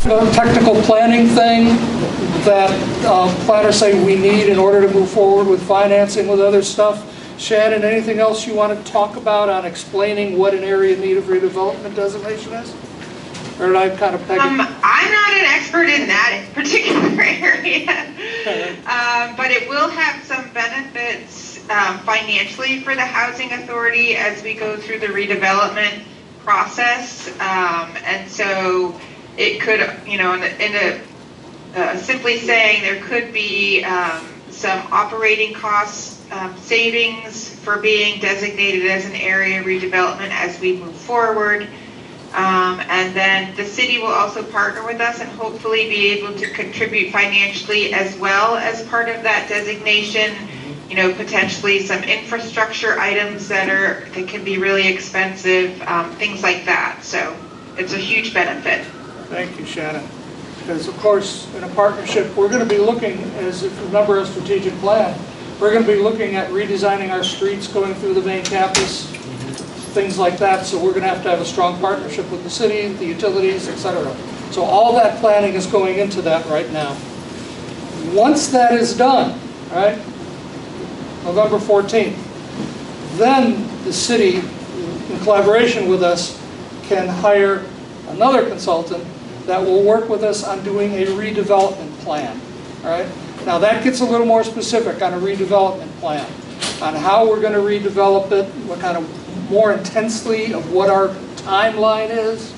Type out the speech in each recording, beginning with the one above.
technical planning thing that planners say we need in order to move forward with financing with other stuff. Shannon, anything else you want to talk about on explaining what an area in need of redevelopment designation is? Or did I kind of peg it? I'm not an expert in that particular area, but it will have some benefits financially for the housing authority as we go through the redevelopment process. And so it could, you know, simply saying there could be some operating costs savings for being designated as an area redevelopment as we move forward. And then the city will also partner with us and hopefully be able to contribute financially as well as part of that designation. You know, potentially some infrastructure items that can be really expensive, things like that. So it's a huge benefit. Thank you, Shannon. Because of course, in a partnership, we're going to be looking, as if you remember our strategic plan, we're going to be looking at redesigning our streets going through the main campus, things like that. So we're going to have a strong partnership with the city, the utilities, etc. So all that planning is going into that right now. Once that is done, right, November 14th, then the city, in collaboration with us, can hire another consultant that will work with us on doing a redevelopment plan. All right? Now that gets a little more specific on a redevelopment plan, on how we're going to redevelop it, what kind of more intensely of what our timeline is,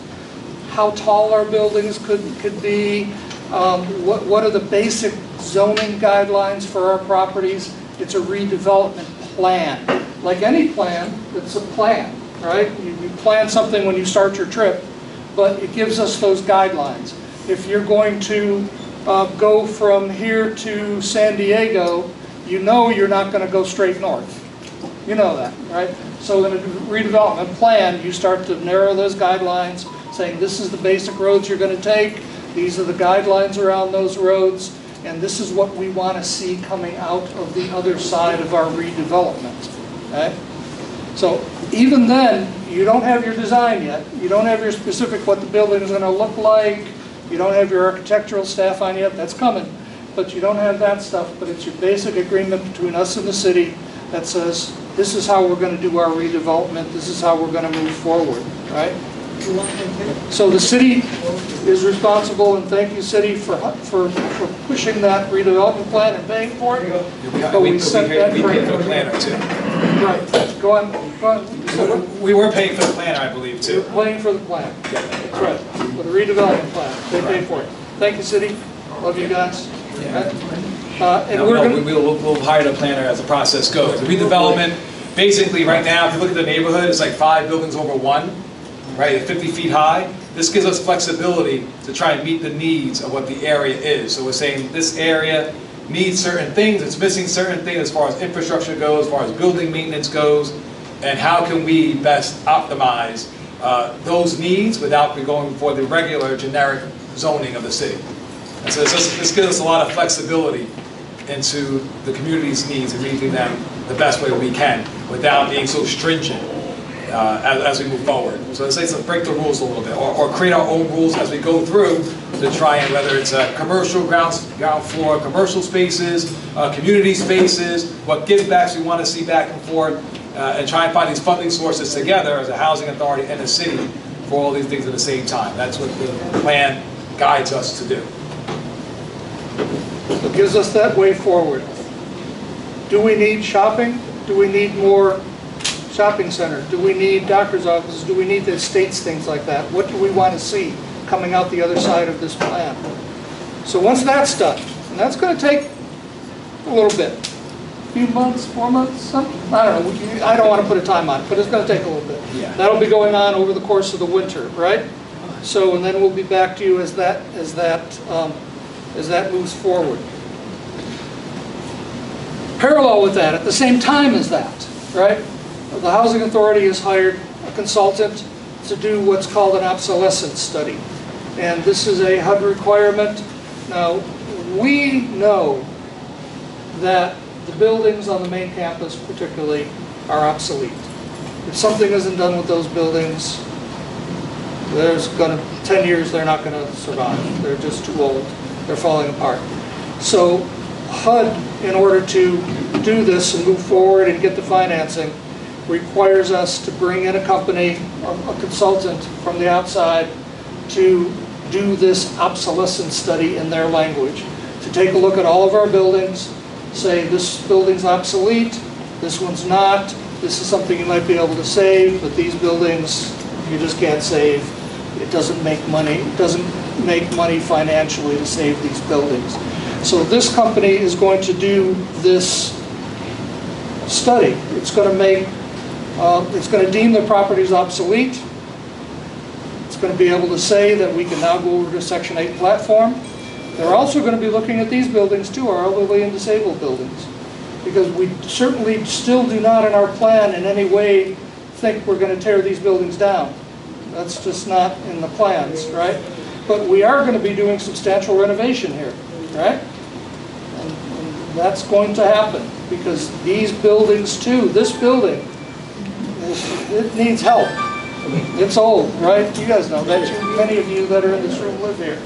how tall our buildings could be, what are the basic zoning guidelines for our properties. It's a redevelopment plan. Like any plan, it's a plan, right? You plan something when you start your trip, but it gives us those guidelines. If you're going to go from here to San Diego, you know you're not going to go straight north. You know that, right? So in a redevelopment plan, you start to narrow those guidelines, saying this is the basic roads you're going to take, these are the guidelines around those roads, and this is what we want to see coming out of the other side of our redevelopment. Right? So even then, you don't have your design yet. You don't have your specific what the building is going to look like. You don't have your architectural staff on yet. That's coming. But you don't have that stuff. But it's your basic agreement between us and the city that says, this is how we're going to do our redevelopment. This is how we're going to move forward. Right? So the city is responsible, and thank you, city, for pushing that redevelopment plan and paying for it. But we sent that we paid for the planner too. Right. Go on. So we were paying for the planner, I believe, too. We're paying for the plan. That's right. For the redevelopment plan, they paid for it. Thank you, city. Love you guys. Yeah. And we'll hire the planner as the process goes. The redevelopment, basically, right now, if you look at the neighborhood, it's like 5 buildings over 1. Right, at 50 feet high. This gives us flexibility to try and meet the needs of what the area is. So we're saying this area needs certain things, it's missing certain things as far as infrastructure goes, as far as building maintenance goes, and how can we best optimize those needs without going for the regular generic zoning of the city. And so this gives us a lot of flexibility into the community's needs and meeting them the best way we can without being so stringent as we move forward. So let's say break the rules a little bit, or create our own rules as we go through to try and, whether it's commercial ground floor, commercial spaces, community spaces, what give backs we want to see back and forth, and try and find these funding sources together as a housing authority and a city for all these things at the same time. That's what the plan guides us to do. It gives us that way forward. Do we need shopping? Do we need more shopping centers? Do we need doctor's offices? Do we need the estates, things like that? What do we want to see coming out the other side of this plan? So once that's done, and that's going to take a little bit, a few months, 4 months, something, I don't know. I don't want to put a time on it, but it's going to take a little bit. Yeah. That'll be going on over the course of the winter, right? So, and then we'll be back to you as that moves forward. Parallel with that, at the same time as that, right? The Housing Authority has hired a consultant to do what's called an obsolescent study. And this is a HUD requirement. Now, we know that the buildings on the main campus particularly are obsolete. If something isn't done with those buildings, There's gonna, 10 years, they're not gonna survive. They're just too old. They're falling apart. So HUD, in order to do this and move forward and get the financing, requires us to bring in a company, a consultant from the outside, to do this obsolescent study in their language, to take a look at all of our buildings, say this building's obsolete, this one's not, this is something you might be able to save, but these buildings you just can't save. It doesn't make money. It doesn't make money financially to save these buildings. So this company is going to do this study. It's going to make, it's going to deem the properties obsolete. It's going to be able to say that we can now go over to Section 8 platform. They're also going to be looking at these buildings too, our elderly and disabled buildings, because we certainly still do not in our plan in any way think we're going to tear these buildings down. That's just not in the plans, right? But we are going to be doing substantial renovation here, right? And that's going to happen because these buildings too, this building, it needs help. It's old, right? You guys know that. Many of you that are in this room live here.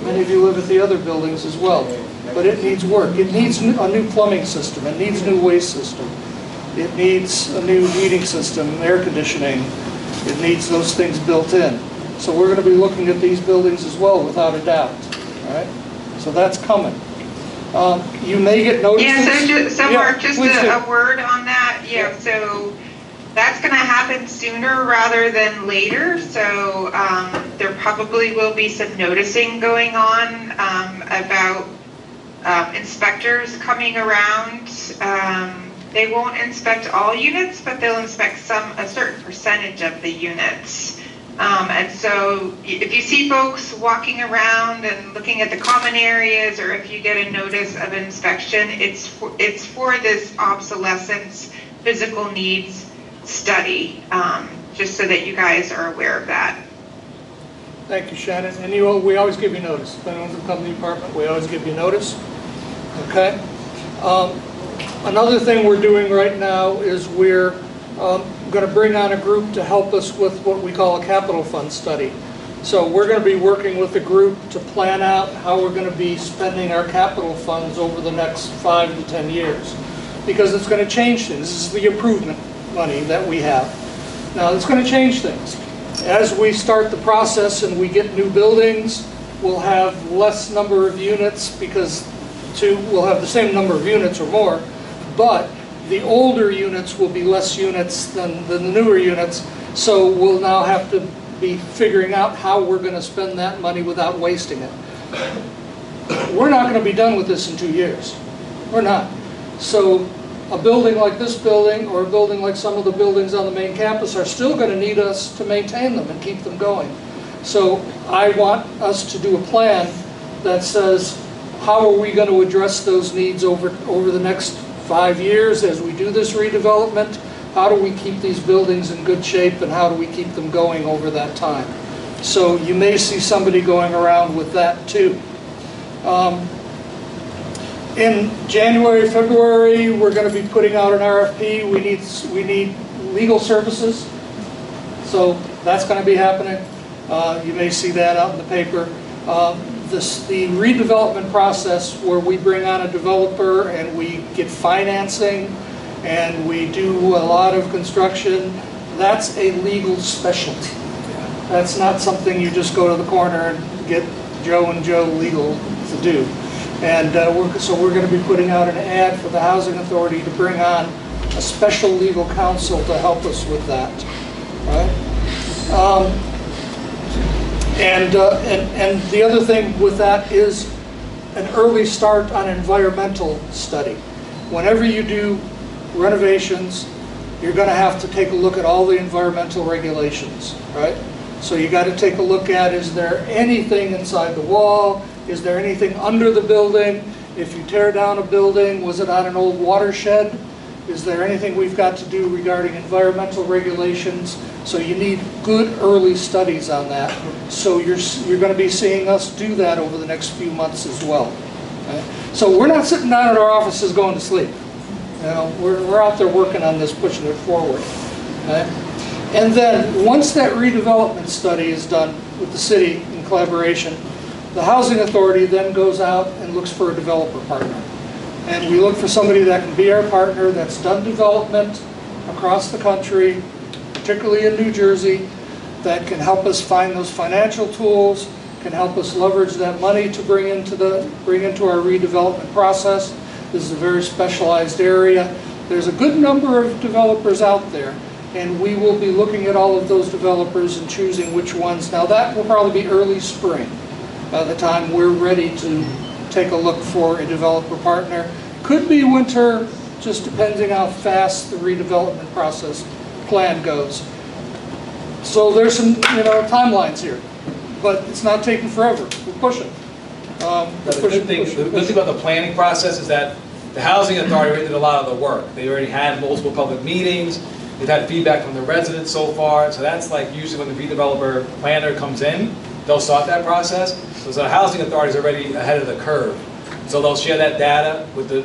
Many of you live at the other buildings as well. But it needs work. It needs a new plumbing system. It needs a new waste system. It needs a new heating system, air conditioning. It needs those things built in. So we're going to be looking at these buildings as well, without a doubt. All right? So that's coming. You may get notices. Yeah, Mark, just a word on that. Yeah, so that's going to happen sooner rather than later. So there probably will be some noticing going on about inspectors coming around. They won't inspect all units, but they'll inspect a certain percentage of the units. And so if you see folks walking around and looking at the common areas, or if you get a notice of inspection, it's for this obsolescence physical needs study, just so that you guys are aware of that. Thank you, Shannon. And we always give you notice. If anyone's from the department, we always give you notice. Okay? Another thing we're doing right now is we're going to bring on a group to help us with what we call a capital fund study. So we're going to be working with a group to plan out how we're going to be spending our capital funds over the next 5 to 10 years. Because it's going to change things. This is the improvement money that we have. Now it's going to change things. As we start the process and we get new buildings, we'll have less number of units because we'll have the same number of units or more, but the older units will be less units than the newer units, so we'll now have to be figuring out how we're going to spend that money without wasting it. We're not going to be done with this in 2 years. We're not. So a building like this building or a building like some of the buildings on the main campus are still going to need us to maintain them and keep them going. So I want us to do a plan that says, how are we going to address those needs over the next 5 years as we do this redevelopment? How do we keep these buildings in good shape and how do we keep them going over that time? So you may see somebody going around with that too. In January, February, we're going to be putting out an RFP. We need legal services. So that's going to be happening. You may see that out in the paper. The redevelopment process where we bring on a developer and we get financing and we do a lot of construction, that's a legal specialty. That's not something you just go to the corner and get Joe and Joe legal to do. And so we're going to be putting out an ad for the Housing Authority to bring on a special legal counsel to help us with that. Right? And the other thing with that is an early start on environmental study. Whenever you do renovations, you're going to have to take a look at all the environmental regulations, right? So you got to take a look at, is there anything inside the wall? Is there anything under the building? If you tear down a building, was it on an old watershed? Is there anything we've got to do regarding environmental regulations? So you need good early studies on that. So you're going to be seeing us do that over the next few months as well. Okay? So we're not sitting down at our offices going to sleep. You know, we're out there working on this, pushing it forward. Okay? And then, once that redevelopment study is done with the city in collaboration, the housing authority then goes out and looks for a developer partner. And we look for somebody that can be our partner, that's done development across the country, particularly in New Jersey, that can help us find those financial tools, can help us leverage that money to bring into our redevelopment process. This is a very specialized area. There's a good number of developers out there, and we will be looking at all of those developers and choosing which ones. Now that will probably be early spring by the time we're ready to take a look for a developer partner. Could be winter, just depending how fast the redevelopment process plan goes. So there's some timelines here, but it's not taking forever. We're pushing. The good thing about the planning process is that the housing authority already did a lot of the work. They already had multiple public meetings. They've had feedback from the residents so far. So that's like usually when the redeveloper planner comes in, they'll start that process. So the housing authority is already ahead of the curve. So they'll share that data with the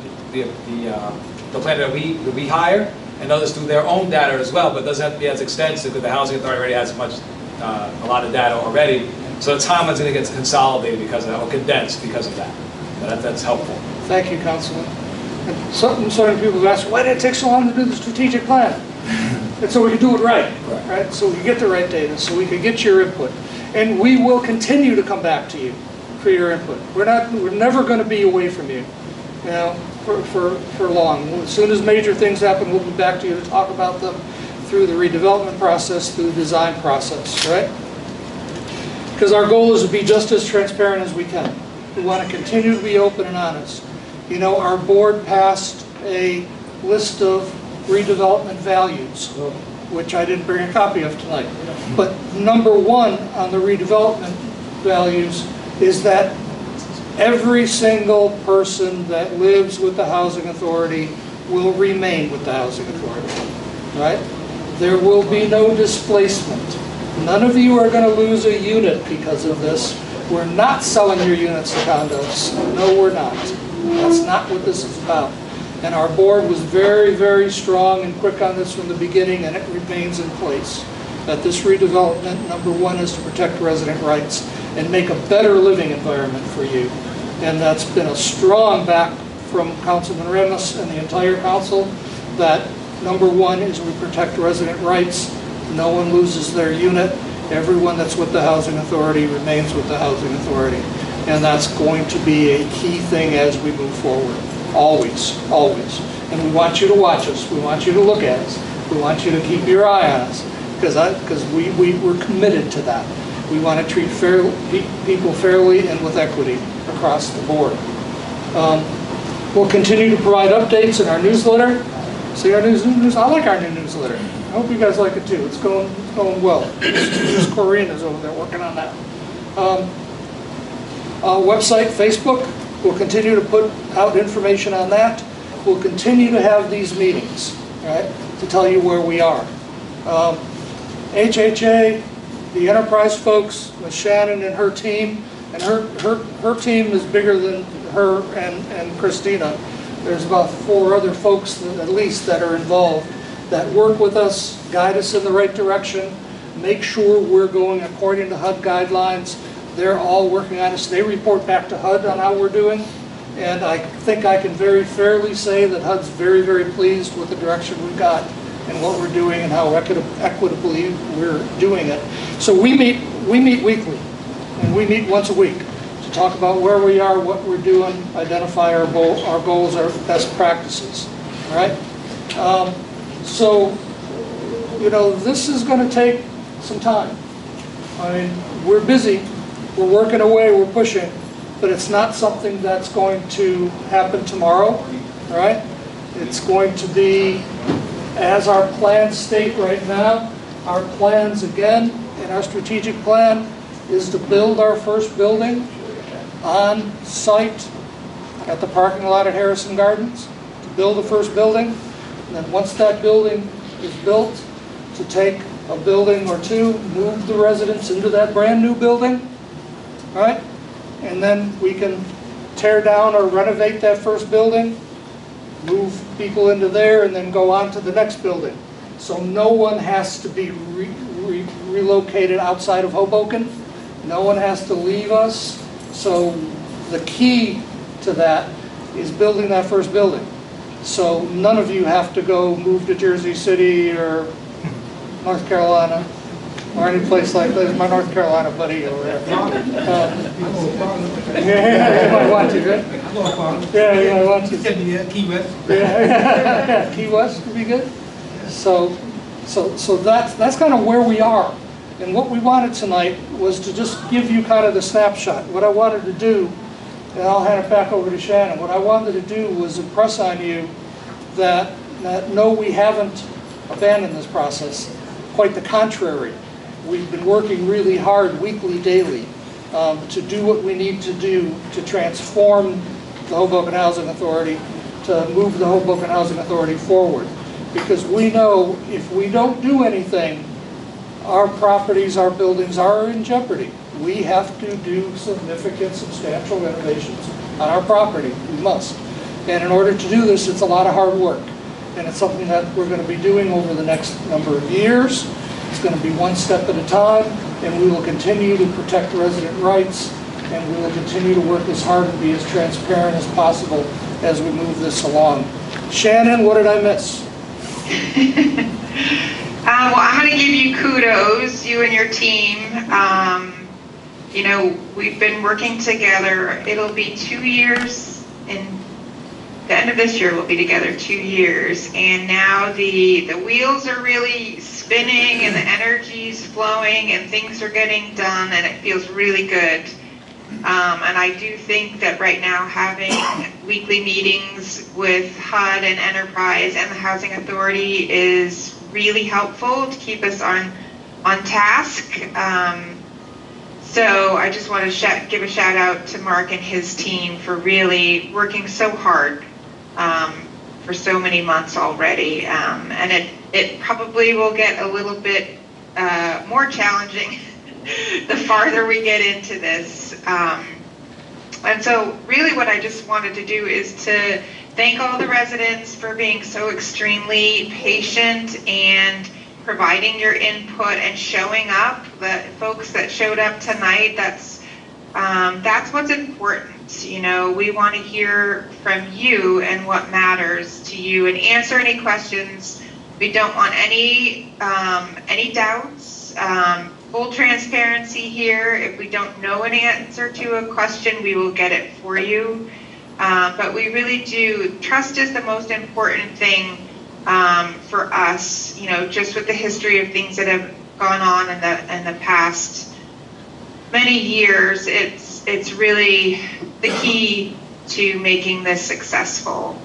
planner that we hire, and others do their own data as well, but it doesn't have to be as extensive because the housing authority already has a lot of data already. So the timeline is going to get consolidated because of that, or condensed because of that. But that's helpful. Thank you, Councilman. And certain people have asked, why did it take so long to do the strategic plan? And so we can do it right? So we can get the right data, so we can get your input. And we will continue to come back to you for your input. We're never going to be away from you, for long. As soon as major things happen, we'll be back to you to talk about them through the redevelopment process, through the design process, right? Because our goal is to be just as transparent as we can. We want to continue to be open and honest. Our board passed a list of redevelopment values, which I didn't bring a copy of tonight. But number one on the redevelopment values is that every single person that lives with the housing authority will remain with the housing authority, right? There will be no displacement. None of you are going to lose a unit because of this. We're not selling your units to condos. No, we're not. That's not what this is about. And our board was very, very strong and quick on this from the beginning, and it remains in place. That this redevelopment, number one, is to protect resident rights and make a better living environment for you. And that's been a strong back from Councilman Remus and the entire council, that number one is we protect resident rights. No one loses their unit. Everyone that's with the housing authority remains with the housing authority. And that's going to be a key thing as we move forward. Always, always. And we want you to watch us. We want you to look at us. We want you to keep your eye on us, because we're committed to that. We want to treat people fairly and with equity across the board. We'll continue to provide updates in our newsletter. See our news? I like our new newsletter. I hope you guys like it too. It's going well. Miss Corinne is over there working on that. Website, Facebook. We'll continue to put out information on that. We'll continue to have these meetings, right, to tell you where we are. HHA, the enterprise folks, with Shannon and her team, and her team is bigger than her and Christina. There's about 4 other folks at least that are involved that work with us, guide us in the right direction, make sure we're going according to HUD guidelines. They're all working on us. They report back to HUD on how we're doing. And I think I can very fairly say that HUD's very, very pleased with the direction we've got and what we're doing and how equitably we're doing it. So we meet weekly, and we meet once a week to talk about where we are, what we're doing, identify our goals, our best practices. All right? So, this is going to take some time. I mean, we're busy. We're working away, we're pushing, but it's not something that's going to happen tomorrow, all right? It's going to be, as our plans state right now, our plans again, in our strategic plan, is to build our first building on site at the parking lot at Harrison Gardens, to build the first building, and then once that building is built, to take a building or two, move the residents into that brand new building, right? And then we can tear down or renovate that first building, move people into there, and then go on to the next building. So no one has to be relocated outside of Hoboken. No one has to leave us. So the key to that is building that first building. So none of you have to go move to Jersey City or North Carolina or any place like that. There's my North Carolina buddy over there. Yeah, you might want to, right? Yeah, you might want to. Key West. Yeah, Key West would be good. So that's kind of where we are. And what we wanted tonight was to just give you kind of the snapshot. What I wanted to do, and I'll hand it back over to Shannon, what I wanted to do was impress on you that no, we haven't abandoned this process. Quite the contrary. We've been working really hard, weekly, daily, to do what we need to do to transform the Hoboken Housing Authority, to move the Hoboken Housing Authority forward. Because we know if we don't do anything, our properties, our buildings are in jeopardy. We have to do significant, substantial renovations on our property. We must. And in order to do this, it's a lot of hard work. And it's something that we're going to be doing over the next number of years. It's going to be one step at a time, and we will continue to protect resident rights, and we will continue to work as hard and be as transparent as possible as we move this along. Shannon, what did I miss? Well, I'm going to give you kudos, you and your team. You know, we've been working together. It'll be 2 years, and the end of this year we'll be together 2 years. And now the wheels are really spinning, and the energy's flowing, and things are getting done, and it feels really good. And I do think that right now having weekly meetings with HUD and Enterprise and the Housing Authority is really helpful to keep us on task. So I just want to give a shout out to Mark and his team for really working so hard for so many months already. And it probably will get a little bit more challenging the farther we get into this. And so really what I just wanted to do is to thank all the residents for being so extremely patient and providing your input and showing up. The folks that showed up tonight, that's what's important. You know, we want to hear from you and what matters to you and answer any questions. We don't want any doubts. Full transparency here. If we don't know an answer to a question, we will get it for you. But we really do, trust is the most important thing for us, you know, just with the history of things that have gone on in the past many years. It's really the key to making this successful.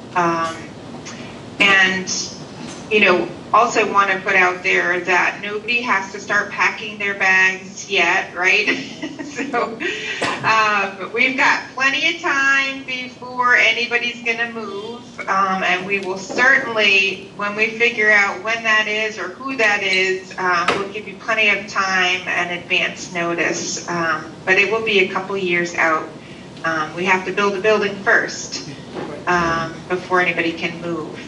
And, you know, also want to put out there that nobody has to start packing their bags yet, right? So we've got plenty of time before anybody's going to move, and we will certainly, when we figure out when that is or who that is, we'll give you plenty of time and advance notice, but it will be a couple years out. We have to build a building first before anybody can move.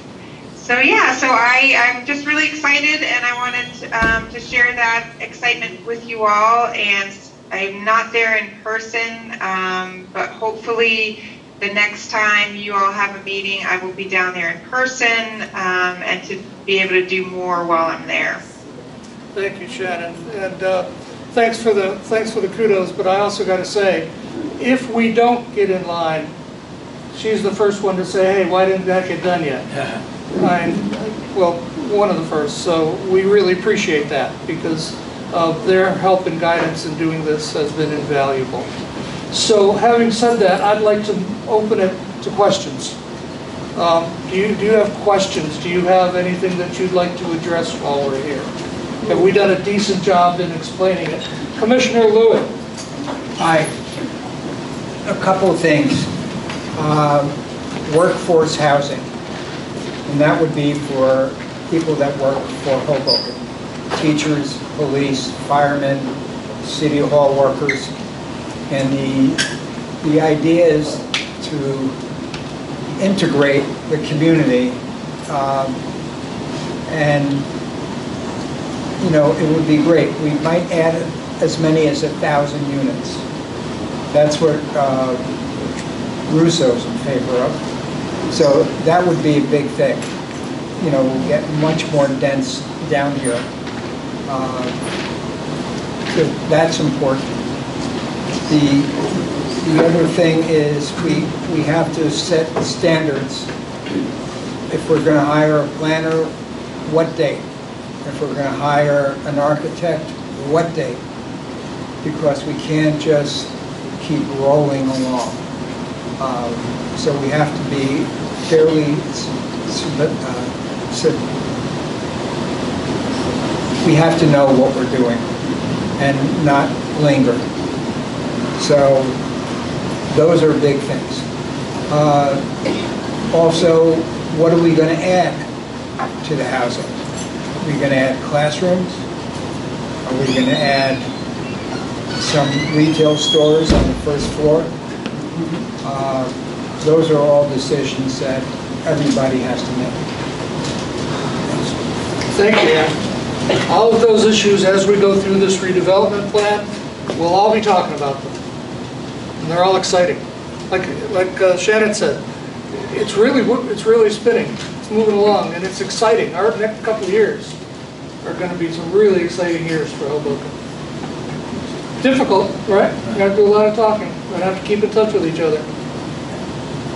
So yeah, so I'm just really excited, and I wanted to share that excitement with you all. And I'm not there in person, but hopefully the next time you all have a meeting, I will be down there in person, and to be able to do more while I'm there. Thank you, Shannon, and thanks for the kudos. But I also got to say, if we don't get in line, she's the first one to say, "Hey, why didn't that get done yet?" Well, one of the first, so we really appreciate that because their help and guidance in doing this has been invaluable. So having said that, I'd like to open it to questions. Do you have questions? Do you have anything that you'd like to address while we're here? Have we done a decent job in explaining it? Commissioner Lewin. Hi. A couple of things. Workforce housing. And that would be for people that work for Hoboken. Teachers, police, firemen, city hall workers. And the idea is to integrate the community and you know, it would be great. We might add as many as 1,000 units. That's what Russo's in favor of. So that would be a big thing. You know, we'll get much more dense down here. So that's important. The other thing is we have to set standards. If we're going to hire a planner, what date? If we're going to hire an architect, what date? Because we can't just keep rolling along. So we have to be fairly, we have to know what we're doing and not linger. So those are big things. Also, what are we going to add to the housing? Are we going to add classrooms? Are we going to add some retail stores on the first floor? Those are all decisions that everybody has to make. Thank you, Dan. All of those issues, as we go through this redevelopment plan, we'll all be talking about them. And they're all exciting. Like Shannon said, it's really spinning. It's moving along, and it's exciting. Our next couple of years are going to be some really exciting years for Hoboken. Difficult, right? You got to do a lot of talking. We're going to have to keep in touch with each other.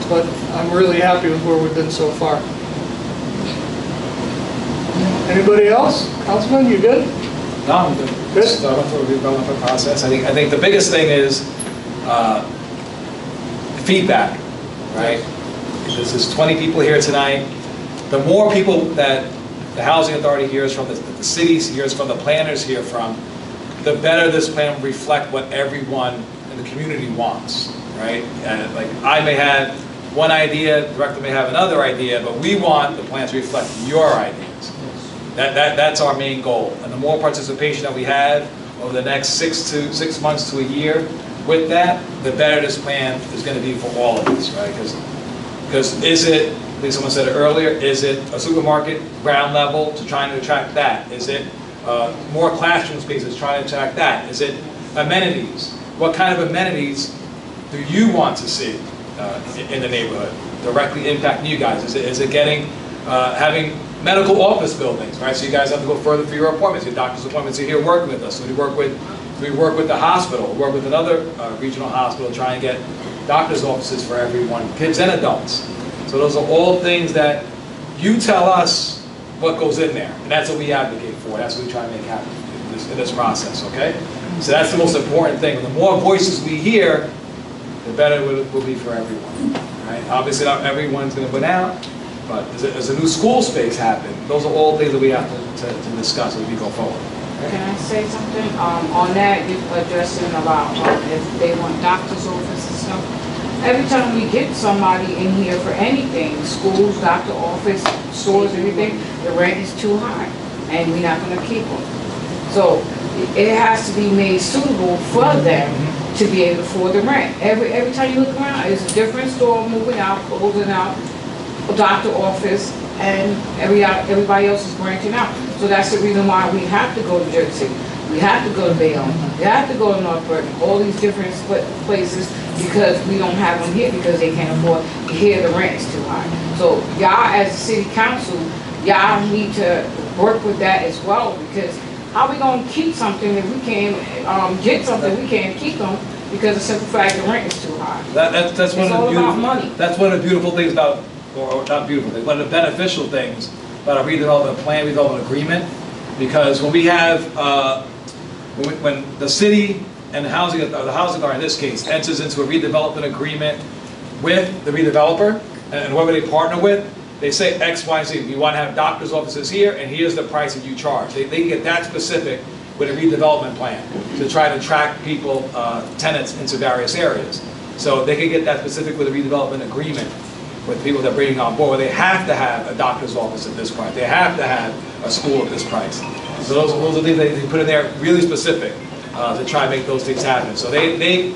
But I'm really happy with where we've been so far. Anybody else? Councilman, you good? No, I'm good. Good. So I went through a redevelopment process. I think the biggest thing is feedback, right? This is 20 people here tonight. The more people that the Housing Authority hears from, the cities hears from, the planners hear from, the better this plan will reflect what everyone in the community wants, right? And like I may have one idea, the director may have another idea, but we want the plan to reflect your ideas. That's our main goal. And the more participation that we have over the next 6 months to a year with that, the better this plan is going to be for all of us, right? Because is it, I think someone said it earlier, is it a supermarket ground level to trying to attract that? Is it more classroom spaces trying to attract that? Is it amenities? What kind of amenities do you want to see in the neighborhood directly impacting you guys? Is it getting, having medical office buildings, right? So you guys have to go further for your appointments. Your doctor's appointments are here working with us. So we work with the hospital, work with another regional hospital, try and get doctor's offices for everyone, kids and adults. So those are all things that you tell us what goes in there, and that's what we advocate for. That's what we try to make happen in this process, okay? So that's the most important thing. The more voices we hear, the better it will be for everyone, right? Obviously not everyone's going to win out, but as a new school space happen, those are all things that we have to discuss as we go forward. Can I say something? On that, you're addressing about if they want doctor's office and stuff. Every time we get somebody in here for anything, schools, doctor office, stores, everything, the rent is too high, and we're not going to keep them. So it has to be made suitable for them to be able to afford the rent. Every time you look around, it's a different store moving out, closing out, a doctor office, and everybody else is branching out. So that's the reason why we have to go to Jersey. We have to go to Bayonne. We have to go to North Burton, all these different places, because we don't have them here because they can't afford. Here the rent is too high. So y'all as a city council, y'all need to work with that as well, because how we gonna keep something if we can't get something, we can't keep them because the simple fact the rent is too high. That's one It's of all the about beautiful, money. that's one of the beautiful things about, or not beautiful things, one of the beneficial things about a redevelopment plan, redevelopment agreement, because when we have, when the city and the housing authority in this case enters into a redevelopment agreement with the redeveloper and whoever they partner with, they say X, Y, Z. We want to have doctor's offices here, and here's the price that you charge. They can get that specific with a redevelopment plan to try to attract people, tenants into various areas. So they can get that specific with a redevelopment agreement with people that are bringing on board. They have to have a doctor's office at this price. They have to have a school at this price. So those are things they put in there really specific to try and make those things happen. So they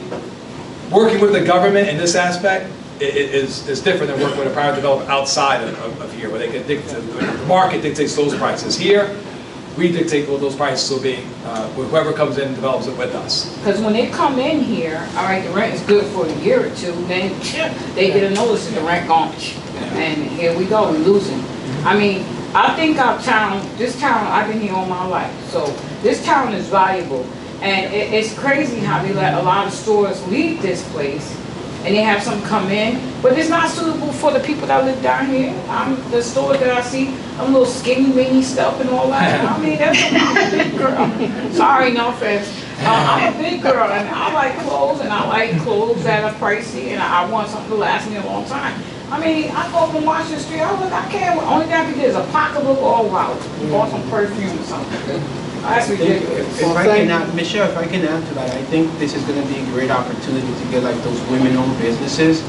working with the government in this aspect is different than working with a private developer outside of here, where they can dictate, the market dictates those prices. Here, we dictate what those prices will be, whoever comes in and develops it with us. Because when they come in here, all right, the rent is good for a year or two, then they get a notice that the rent gone. And here we go, we're losing. I mean, I think our town, this town, I've been here all my life, so this town is valuable. And it's crazy how they let a lot of stores leave this place and they have some come in, but it's not suitable for the people that live down here. The stores that I see, I'm little skinny mini stuff and all that. I mean, I'm a big girl. Sorry, no offense. I'm a big girl and I like clothes and I like clothes that are pricey and I want something to last me a long time. I mean, I go up on Washington Street, I can't, only thing I can do is a pocketbook all out, bought some perfume or something. That's ridiculous. If I can add, Michelle, if I can add to that, I think this is going to be a great opportunity to get like those women-owned businesses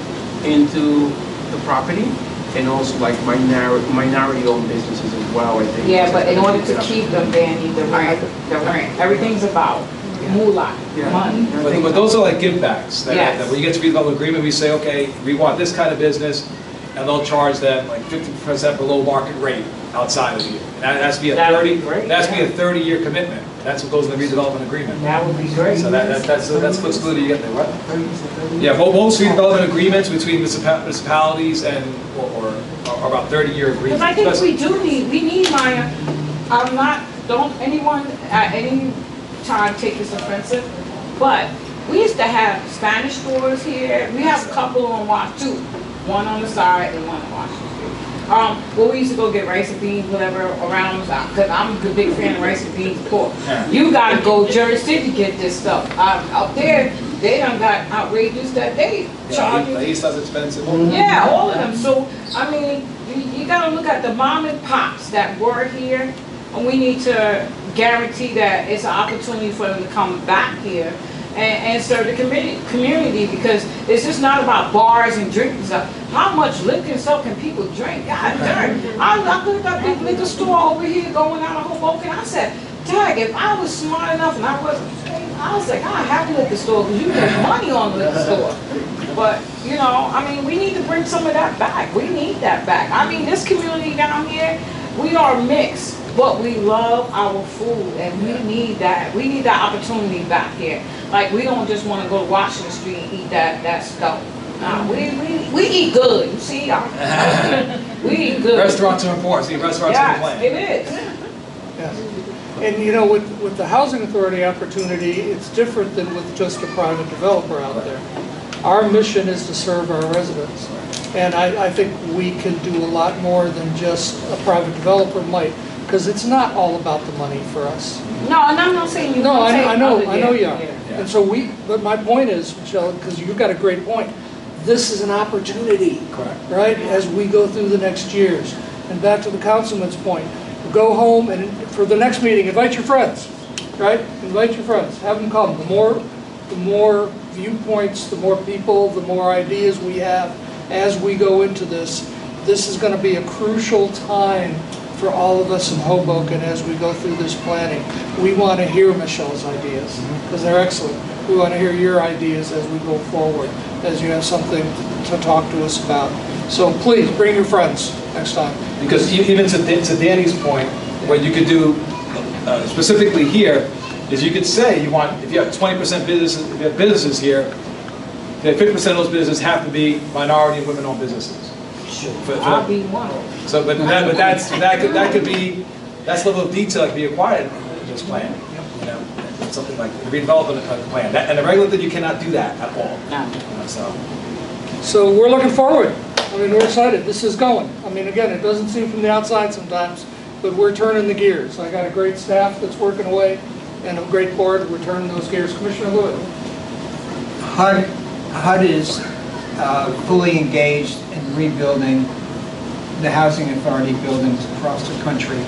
into the property, and also like minority-owned businesses as well. I think. Yeah, but in order to keep them, they need the rent. Everything's about moolah, money. But those are like give backs. Yes. When you get to redevelopment agreement, we say, okay, we want this kind of business, and they'll charge them like 50% below market rate outside of you. And that has to be a 30-year commitment. That's what goes in the redevelopment agreement. That would be great. So that's what's excluded. You get there, what? Yeah, most redevelopment agreements between municipalities and or about 30-year agreements. Because I think we need Maya. Don't anyone at any time take this offensive, but we used to have Spanish stores here. We have a couple on two, one on the side and one on Washington Street. Well, we used to go get rice and beans, whatever, around, because I'm a big fan of rice and beans and pork. You gotta go Jersey City to get this stuff. Up there, they done got outrageous that they charge you. The East is expensive. Yeah, all of them. So, I mean, you gotta look at the mom and pops that were here, and we need to guarantee that it's an opportunity for them to come back here and serve the community, because it's just not about bars and drinking stuff. How much liquor and stuff can people drink? God darn. I looked at that big liquor store over here going out of Hoboken. I said, Tag, if I was smart enough and I was like, I have a liquor store because you make money on the liquor store. But, you know, I mean, we need to bring some of that back. We need that back. I mean, this community down here, we are mixed. But we love our food, and we need that. We need that opportunity back here. Like, we don't just want to go to Washington Street and eat that stuff. We eat good. You see, we eat good. Restaurants are important. See, restaurants are the plan. It is. Yes. And you know, with the housing authority opportunity, it's different than with just a private developer out there. Our mission is to serve our residents. And I think we can do a lot more than just a private developer might. Because it's not all about the money for us. No, and I'm not saying you. No, I know you are. Yeah. And so but my point is, Michelle, because you've got a great point, this is an opportunity. Correct. Right, as we go through the next years. And back to the councilman's point, go home and for the next meeting, invite your friends, right? Invite your friends, have them come. The more viewpoints, the more people, the more ideas we have as we go into this. This is going to be a crucial time for all of us in Hoboken as we go through this planning. We want to hear Michelle's ideas, because they're excellent. We want to hear your ideas as we go forward, as you have something to talk to us about. So please, bring your friends next time. Because even to Danny's point, what you could do specifically here is you could say you want, if you have 20% businesses, if you have businesses here, then 50% of those businesses have to be minority and women-owned businesses. I'll be one. So, that could be, that's the level of detail that can be acquired in this plan. You know, something like the redevelopment plan. And the regular thing, you cannot do that at all. No. So we're looking forward. I mean, we're excited. This is going. I mean, again, it doesn't seem from the outside sometimes, but we're turning the gears. I got a great staff that's working away and a great board. We're turning those gears. Commissioner Lewis. HUD is fully engaged in rebuilding the housing authority buildings across the country.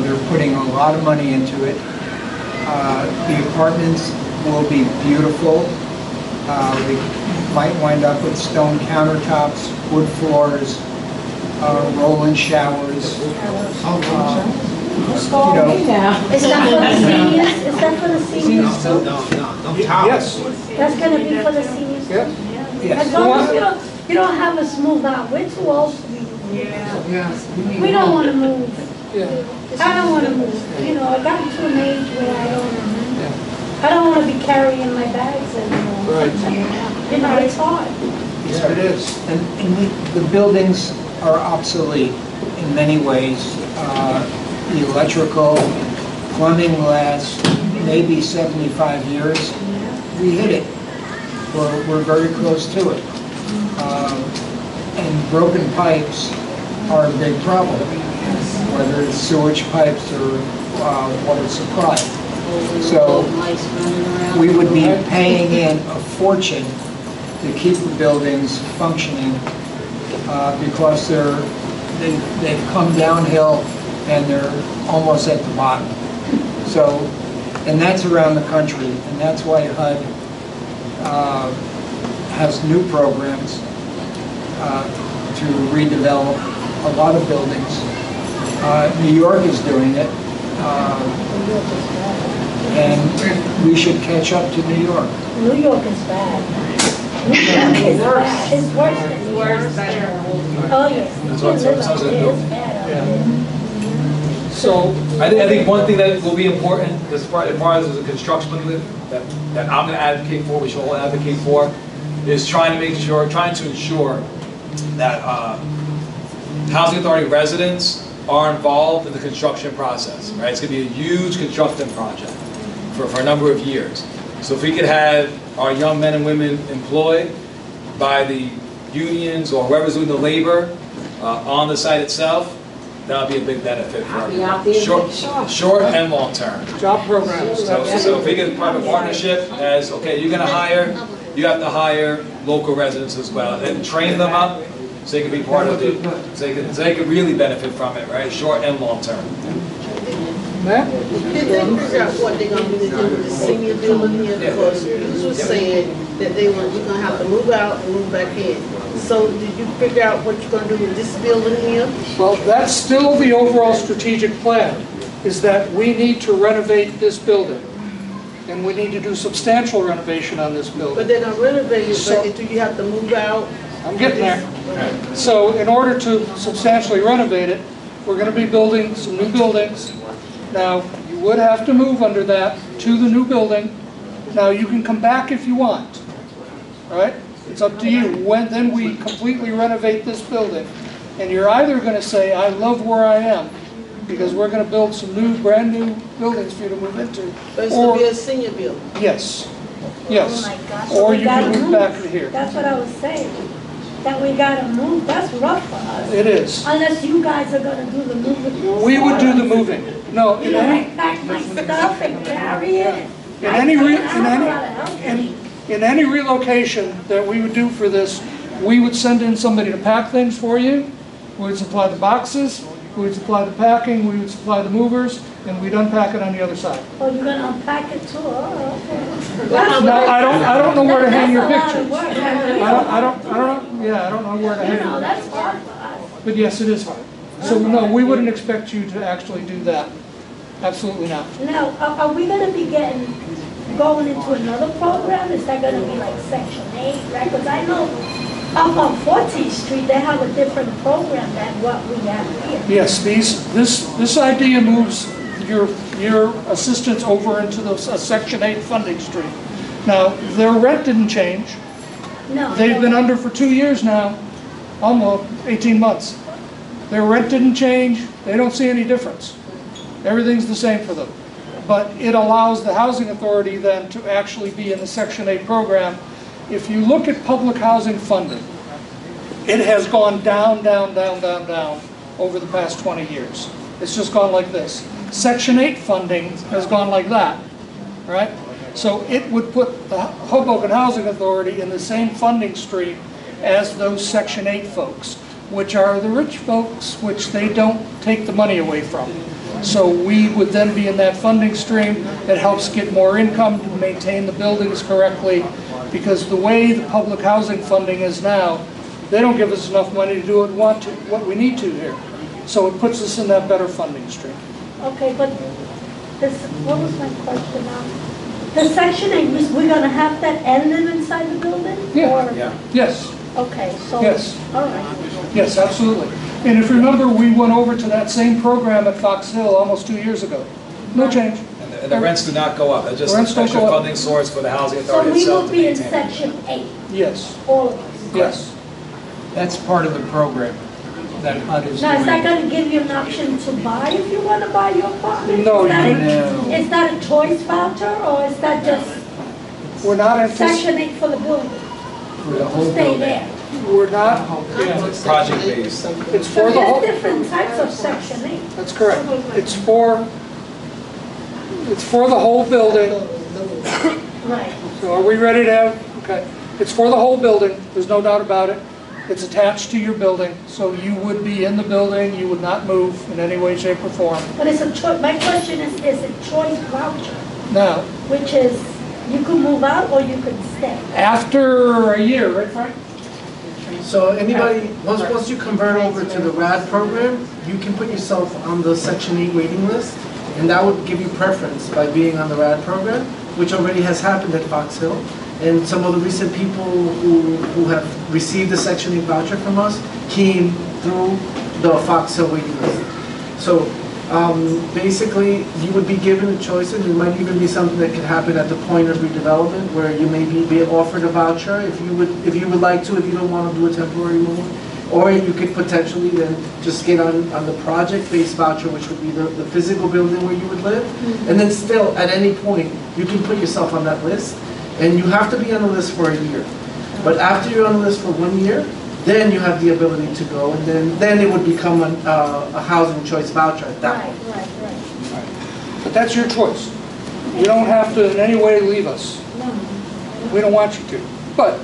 They're putting a lot of money into it. The apartments will be beautiful. We might wind up with stone countertops, wood floors, roll-in showers. What's going on now? Is that for the seniors? Is that for the seniors too? No, Yes. That's gonna be for the seniors? Yes. As long as you don't have us move out, we're too old to be. Yeah. We don't wanna move. Yeah. I don't want to move, you know, I got to an age where I don't want to be carrying my bags anymore. Right. You know, it's hard. Yeah, it is. And the buildings are obsolete in many ways. The electrical, plumbing lasts maybe 75 years. We hit it. We're very close to it. And broken pipes are a big problem, whether it's sewage pipes or water supply. So we would be paying in a fortune to keep the buildings functioning because they've come downhill and they're almost at the bottom. So, and that's around the country, and that's why HUD has new programs to redevelop a lot of buildings. New York is doing it, and we should catch up to New York. New York is bad. New York is bad. It's worse than New York. Oh, yes. That's what sounds like It's bad. So, I think one thing that will be important, as far as the construction that I'm going to advocate for, we should all advocate for, is trying to ensure that housing authority residents are involved in the construction process. Right, it's going to be a huge construction project for a number of years. So if we could have our young men and women employed by the unions or whoever's doing the labor on the site itself, that would be a big benefit for everyone. Short and long term. job programs. So if we get a private partnership as, okay, you're gonna hire, you have to hire local residents as well, and train them up so they can be part of it, so they can really benefit from it, right? Short and long term. Matt? Did they figure out what they're gonna do with the senior building here? Because you was saying that you're gonna have to move out and move back in. So did you figure out what you're gonna do with this building here? Well, that's still the overall strategic plan, is that we need to renovate this building. And we need to do substantial renovation on this But building. they're gonna renovate it, So- but do you have to move out? I'm getting there. So in order to substantially renovate it, we're going to be building some new buildings. Now, you would have to move under that to the new building. Now, you can come back if you want, all right? It's up to you. Then we completely renovate this building. And you're either going to say, I love where I am, because we're going to build some new, brand new buildings for you to move into. But it's gonna be a senior building. Yes, Oh yes. my gosh. Or we you can gotta move back to here. That's what I was saying. That we gotta move. That's rough for us. It is. Unless you guys are gonna do the moving. We would do the moving. No, You know, I pack my stuff and carry it. In any relocation that we would do for this, we would send in somebody to pack things for you. We would supply the boxes, we would supply the packing, we would supply the movers, and we'd unpack it on the other side. Oh, you're gonna unpack it too? Oh, okay. Now, I don't know where to hang your That's a pictures. lot of work. I don't know where to You hang know, them. that's hard for us. But yes, it is hard. So no, we wouldn't expect you to actually do that. Absolutely not. Now, are we gonna be going into another program? Is that gonna be like Section 8, right? Because I know up on 14th Street, they have a different program than what we have here. Yes, this idea moves your assistants over into the Section 8 funding stream. Now, their rent didn't change. No. They've been under for 2 years now, almost 18 months. Their rent didn't change. They don't see any difference. Everything's the same for them. But it allows the housing authority then to actually be in the Section 8 program. If you look at public housing funding, it has gone down, down, down, down, down over the past 20 years. It's just gone like this. Section 8 funding has gone like that, right? So it would put the Hoboken Housing Authority in the same funding stream as those Section 8 folks, which are the rich folks, which they don't take the money away from. So we would then be in that funding stream. It helps get more income to maintain the buildings correctly, because the way the public housing funding is now, they don't give us enough money to do what we need to here. So it puts us in that better funding stream. Okay, but what was my question now? The Section 8, we're gonna have that ended inside the building? Yeah. Or- Yeah. Yes, Okay, so. Yes. All right. Yes, absolutely. And if you remember, we went over to that same program at Fox Hill almost 2 years ago. No change. And the rents do not go up, it's just an Rents don't extra go up. funding source for the housing So authority we itself will to be in maintain. section 8, Yes, all of us. yes. That's part of the program that HUD is Now, is that doing. gonna give you an option to buy if you wanna buy your apartment? No, Is that you- No. Is that a choice voucher, or is that just We're not anticipating, section 8 for the building? For the whole Stay building. there. we're not, It's project based. it's So for the whole, there's different types of section 8. that's correct. It's for the whole building. Right. So are we ready to have, okay. It's for the whole building, there's no doubt about it. It's attached to your building, so you would be in the building, you would not move in any way, shape, or form. But it's a choice, my question is a choice voucher, Now, which is you could move out or you could stay. after a year, right, Frank? So anybody, once you convert over to the RAD program, you can put yourself on the Section 8 waiting list, and that would give you preference by being on the RAD program, which already has happened at Fox Hill. And some of the recent people who have received the Section 8 voucher from us came through the Fox Hill waiting list. So basically, you would be given a choice, and it might even be something that could happen at the point of redevelopment, where you may be offered a voucher if you would like to, if you don't want to do a temporary move. Or you could potentially then just get on the project-based voucher, which would be the physical building where you would live. And then still, at any point, you can put yourself on that list. And you have to be on the list for a year. But after you're on the list for 1 year, then you have the ability to go, and then it would become a housing choice voucher at that Right, point. right. But that's your choice. You don't have to in any way leave us. No. We don't want you to. But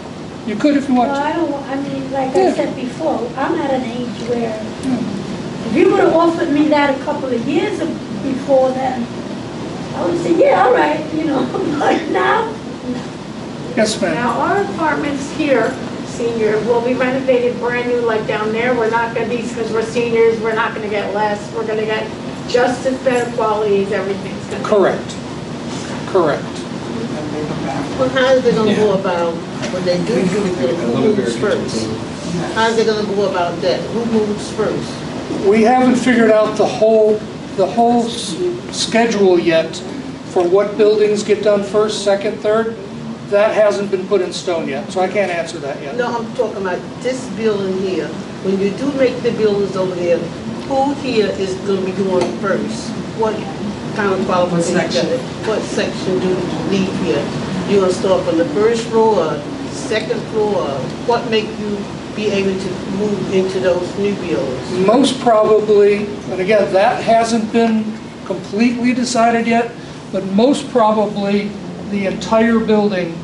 you could if you Well, want to. I don't, I mean, like Yeah. I said before, I'm at an age where if you would have offered me that a couple of years before then, I would say, yeah, all right, you know, but now, Yes, ma'am. Now, our apartments here, senior, will be renovated brand new like down there. We're not gonna be, because we're seniors, we're not gonna get less. We're gonna get just as better qualities, everything's gonna be. Correct. Correct. Well, how is they gonna go about, when they do who moves first? How's they gonna go about that? Who moves first? We haven't figured out the whole schedule yet for what buildings get done first, second, third. That hasn't been put in stone yet, so I can't answer that yet. No, I'm talking about this building here. When you do make the buildings over there, who here is gonna be doing first? What kind of qualification? What section do you leave here? You gonna start from the first floor, or second floor? Or what make you be able to move into those new buildings? Most probably, and again, that hasn't been completely decided yet, but most probably the entire building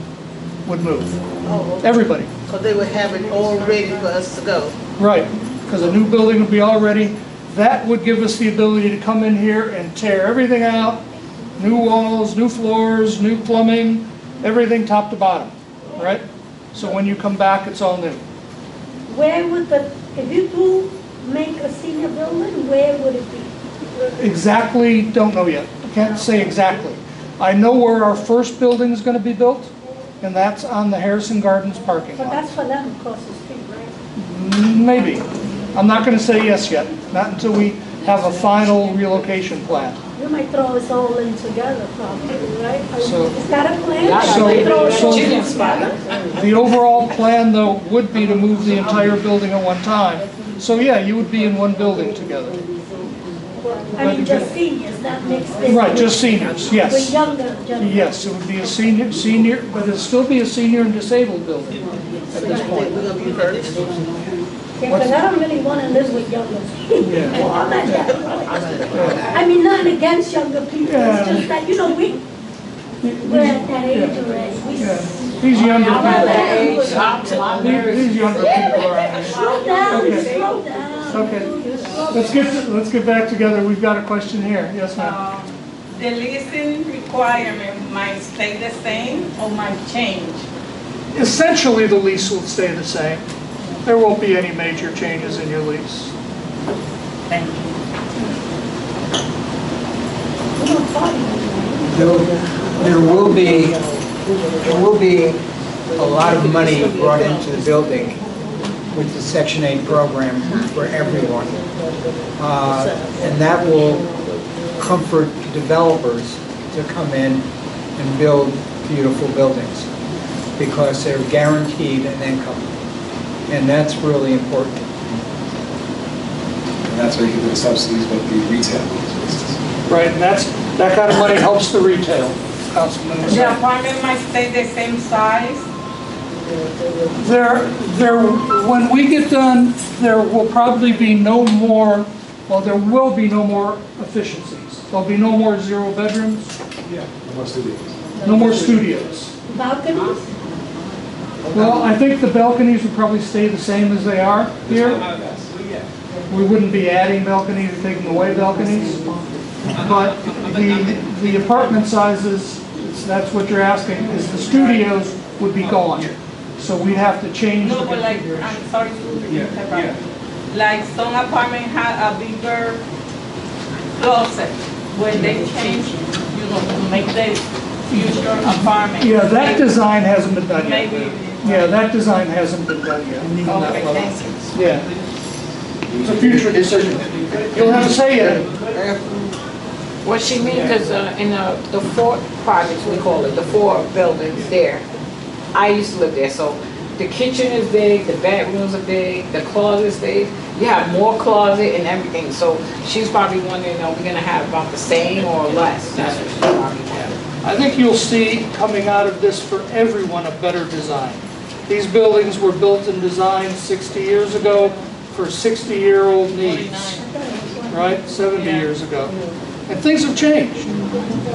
would move. Oh, Everybody. because they would have it all ready for us to go. Right, because a new building would be all ready. That would give us the ability to come in here and tear everything out, new walls, new floors, new plumbing, everything top to bottom, right? So when you come back, it's all new. Where would if you do make a senior building, where would it be? Exactly, don't know yet. Can't say exactly. I know where our first building is going to be built, and that's on the Harrison Gardens parking But lot. that's for them across the street, right? Maybe. I'm not going to say yes yet, not until we have a final relocation plan. You might throw us all in together probably, right? So- Is that a plan? So- You throw us all in so- together? The overall plan, though, would be to move the entire building at one time. So yeah, you would be in one building together. I mean, just seniors, not mixed in. Right, just seniors, yes. With younger gentlemen. Yes, it would be a senior, but it'd still be a senior and disabled building at this Think point. we're gonna be first? Yeah, because I don't really want to live with younger people. Yeah. Well, I'm at that point. I mean, nothing against younger people, it's just that, you know, we're at that age already. Yeah. These younger I'm at that people, age. these younger people are. Slow down, Okay. slow down. Okay, let's get back together. We've got a question here. Yes, ma'am. The leasing requirement might stay the same or might change. Essentially, the lease will stay the same. There won't be any major changes in your lease. Thank you. There will be a lot of money brought into the building with the Section 8 program for everyone. And that will comfort developers to come in and build beautiful buildings because they're guaranteed an income. And that's really important. And that's where you can do the subsidies with the retail. Right, and that kind of money helps the retail, Councilman. The apartment might stay the same size. When we get done, there will probably be no more, well, there will be no more efficiencies. There'll be no more 0 bedrooms, Yeah, more studios. no more studios. Balconies? Well, I think the balconies would probably stay the same as they are here. We wouldn't be adding balconies or taking away balconies. But the apartment sizes, that's what you're asking, is the studios would be gone. So we'd have to change the No, but like, configuration. I'm sorry to interrupt. Like some apartment had a bigger closet, when they change, make the future apartment. Yeah, that design hasn't been done yet. Maybe. Yeah, that design hasn't been done yet. Okay, thank you. Yeah. It's a future decision. You'll have to say it. What she means, because in the 4 projects, we call it, the 4 buildings there, I used to live there, so the kitchen is big, the bedrooms are big, the closet's big, you have more closet and everything, so she's probably wondering, are we gonna have about the same or less? That's what she's probably wondering. I think you'll see coming out of this for everyone a better design. These buildings were built and designed 60 years ago for 60-year-old needs, right? 70 years ago. And things have changed.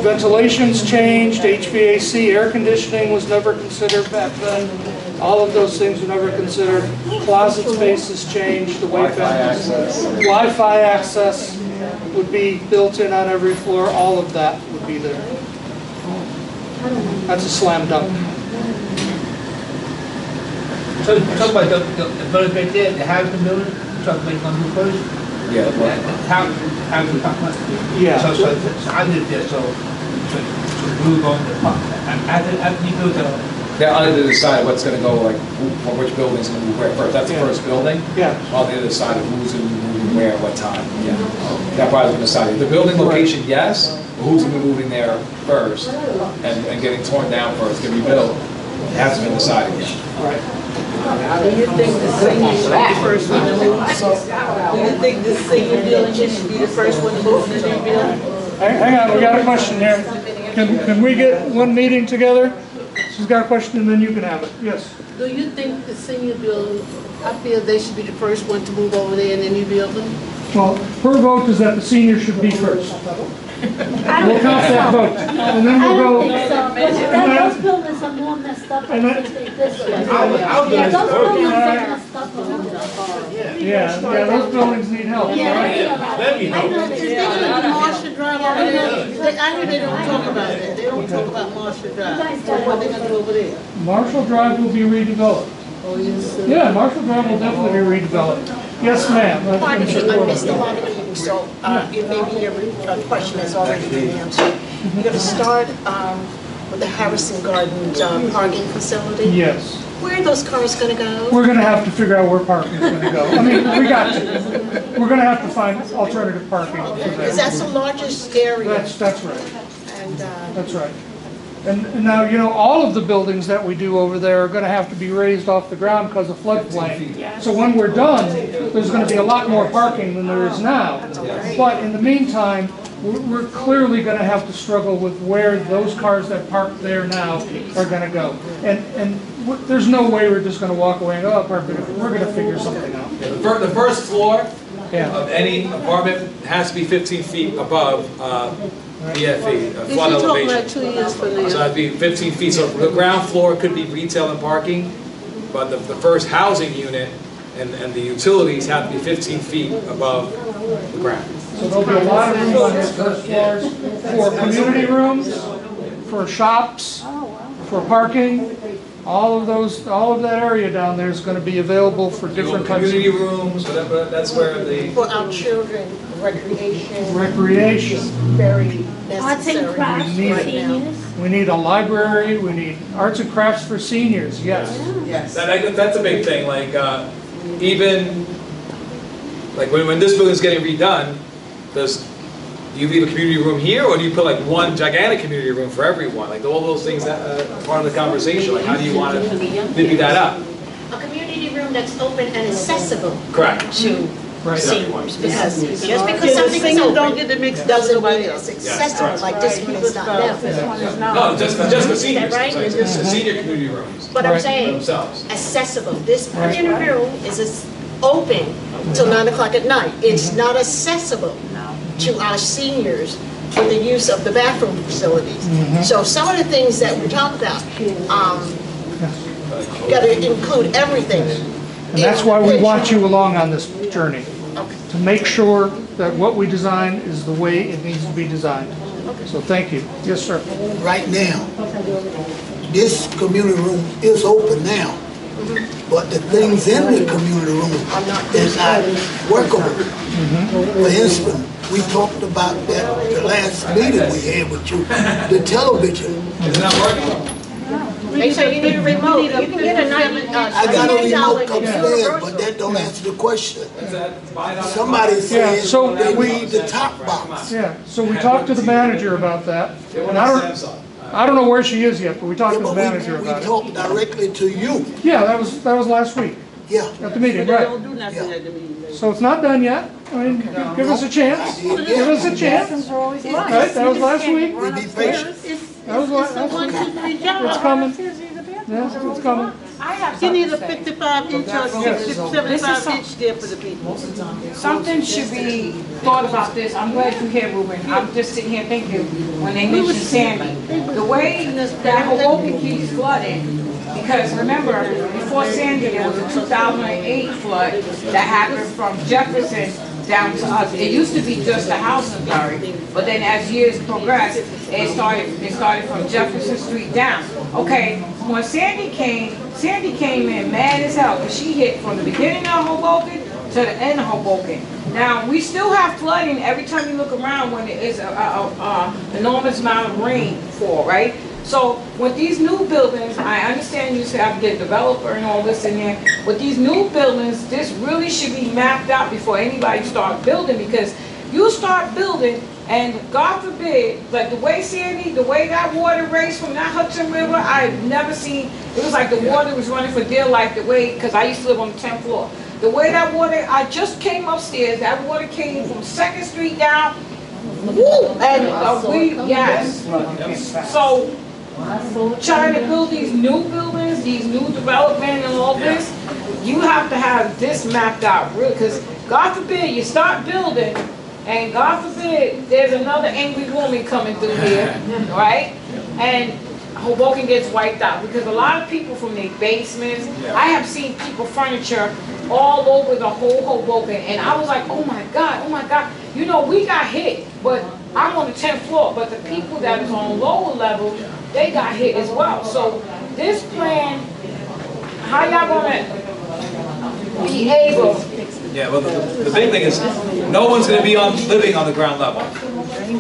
Ventilation's changed, HVAC, air conditioning was never considered back then. All of those things were never considered. Closet space has changed, the way Wi-Fi access would be built in on every floor, all of that would be there. That's a slam dunk. So talk about the building right there, the housing building, talk about on the first. Yeah, Housing. Yeah. So I live there, so move on the park. And after you build the. they're on the other side, what's gonna go, like, which building's gonna move where first. That's the Yeah. first building. Yeah. On the other side of who's gonna be moving where, what time. Yeah. That probably gonna decide. The building location, yes, but who's gonna be moving there first and getting torn down first, gonna be built, hasn't been decided yet. Right. Do you think the senior should be the first one to move? Do you think the senior building should be the first one to move in the new building? Hang on, we got a question here. Can we get one meeting together? She's got a question and then you can have it. Yes. Do you think the senior building, I feel they should be the first one to move over there in the new building? Well, her vote is that the seniors should be first. We'll count that vote. And then I we'll don't go. think so. Those buildings are more messed up than this one. I'll Yeah, do those it. buildings are messed up. Yeah, those buildings need help. Yeah, Right? I know Is they they gonna do Marshall Drive over there? I hear they don't talk about it. They don't talk about Marshall Drive. So what they gonna do over there? Marshall Drive will be redeveloped. Oh, yes, sir. Yeah, Marshall Drive will definitely be redeveloped. Yes, ma'am. Pardon me, I missed a lot of meetings, so it may be your question has already been answered. You're going to start with the Harrison Gardens parking facility? Yes. Where are those cars going to go? We're going to have to figure out where parking is going to go. I mean, we got to. We're going to have to find alternative parking for Because that. that's the largest area. That's right. And That's right. And now, you know, all of the buildings that we do over there are going to have to be raised off the ground because of floodplain. So when we're done, there's going to be a lot more parking than there is now. But in the meantime, we're clearly going to have to struggle with where those cars that park there now are going to go. And there's no way we're just going to walk away and go, oh, perfect. We're going to figure something out. The first floor Yeah. of any apartment has to be 15 feet above BFE, Is flood you talking about elevation. 2 years from So now? that'd be 15 feet. So the ground floor could be retail and parking, but the first housing unit and the utilities have to be 15 feet above the ground. So there'll be a lot of room on those first floors for community rooms, for shops, for parking. All of that area down there is going to be available for different types Community of rooms, whatever, that's where the... for our children, recreation. recreation. Very Arts and necessary crafts for need it. seniors. We need a library, we need arts and crafts for seniors, yes. Yes. That's a big thing, like, even, like when this building's getting redone, do you leave a community room here, or do you put like one gigantic community room for everyone? Like all those things that are part of the conversation, like how do you want to divvy that up? A community room that's open and accessible Correct. to seniors, because just because Yeah, the something is seniors don't open get to mix up with doesn't nobody mean else. it's accessible, like this one is not them. This one is not. No, just the seniors, right? it's the senior community rooms But I'm Right. saying, themselves. accessible, this particular room is open till 9 o'clock at night. It's not accessible to our seniors for the use of the bathroom facilities. So some of the things that we talked about, gotta include everything. And that's why we want you along on this journey, to make sure that what we design is the way it needs to be designed. So thank you. Yes, sir. Right now, this community room is open now, but the things in the community room is not workable. For instance, we talked about that the last meeting we had with you, the television. Is it not working? They say you need a remote, you can get a I got a remote $98 upstairs, but that don't answer the question. Somebody Yeah, said so they we- need the top box. Yeah, so we talked to the manager about that. And I don't know where she is yet, but we talked to the But manager we about it. talked directly to you. Yeah, that was last week Yeah. at the meeting, They right? don't do nothing at the meeting. So it's not done yet. I mean, give us a chance. Give us a chance. Right, that was last week. We be patient. That was last It's a 1, 2, 3 job. It's coming. Yeah, it's coming. I have You need a something to say. 55-inch or 75-inch there for the people. Something should be thought about this. I'm glad you're here, Ruben. I'm just sitting here thinking, when they mentioned Sandy, the way that Hoboken keeps flooding, because remember, before Sandy, there was a 2008 flood that happened from Jefferson down to us. It used to be just a house authority, but then as years progressed, it started from Jefferson Street down. Okay, when Sandy came in mad as hell, because she hit from the beginning of Hoboken to the end of Hoboken. Now, we still have flooding every time you look around when there is a enormous amount of rainfall, right? So with these new buildings, I understand you have the developer and all this in there, but these new buildings, this really should be mapped out before anybody starts building, because you start building and God forbid, like the way Sandy, the way that water raced from that Hudson River, I've never seen, it was like the water was running for dear life the way, because I used to live on the 10th floor. The way that water, I just came upstairs, that water came from 2nd Street down, woo, and yes. So, trying to build these new buildings, these new development and all this, you have to have this mapped out, really, because God forbid you start building, and God forbid there's another angry woman coming through here, right? And Hoboken gets wiped out, because a lot of people from their basements, I have seen people furniture all over the whole Hoboken, and I was like, oh my God, you know, we got hit, but I'm on the 10th floor, but the people that is on lower level, they got hit as well. So this plan, how y'all gonna be able? Yeah, well, the big thing is, no one's gonna be living on the ground level.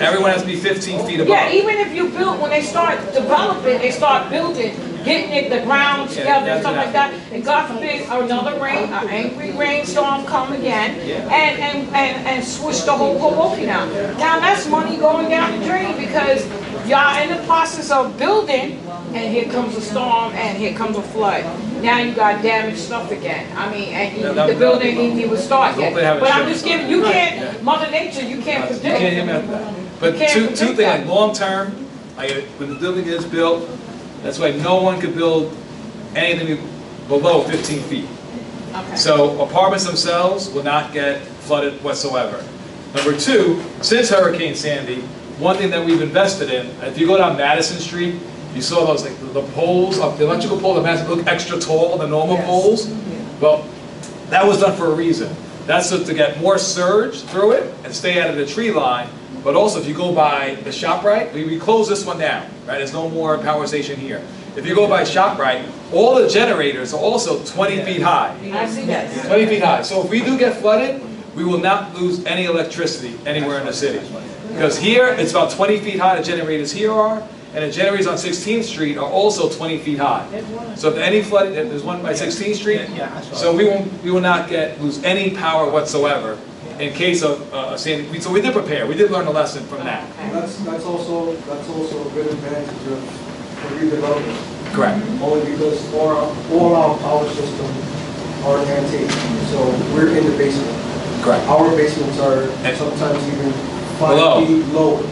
Everyone has to be 15 feet above. Yeah, even if you build, when they start developing, they start building, getting it, the ground together and stuff like that, and God forbid another rain, an angry rainstorm come again, and switch the whole Hoboken out. Now that's money going down the drain, because y'all in the process of building, and here comes a storm, and here comes a flood. Now you got damaged stuff again. I mean, and the building didn't even start yet. But I'm just giving, you can't, Mother Nature, you can't predict. But two things, like long term, like when the building is built, that's why no one could build anything below 15 feet. Okay. So apartments themselves will not get flooded whatsoever. Number two, since Hurricane Sandy, one thing that we've invested in, if you go down Madison Street, you saw those, like the poles, the electrical poles of Madison look extra tall than normal poles. Well, that was done for a reason. That's to get more surge through it and stay out of the tree line. But also, if you go by the ShopRite, we close this one down, right? There's no more power station here. If you go by ShopRite, all the generators are also 20 feet high. I see that. 20 feet high. So if we do get flooded, we will not lose any electricity anywhere in the city. Because here, it's about 20 feet high, the generators here are, and the generators on 16th Street are also 20 feet high. So if any flooding, there's one by 16th Street, so we will not lose any power whatsoever in case of sandy. So we did prepare. We did learn a lesson from that. That's also a good advantage of redevelopment. Correct. Only because all our power systems are antique, so we're in the basement. Correct. Our basements are sometimes even 5 feet lower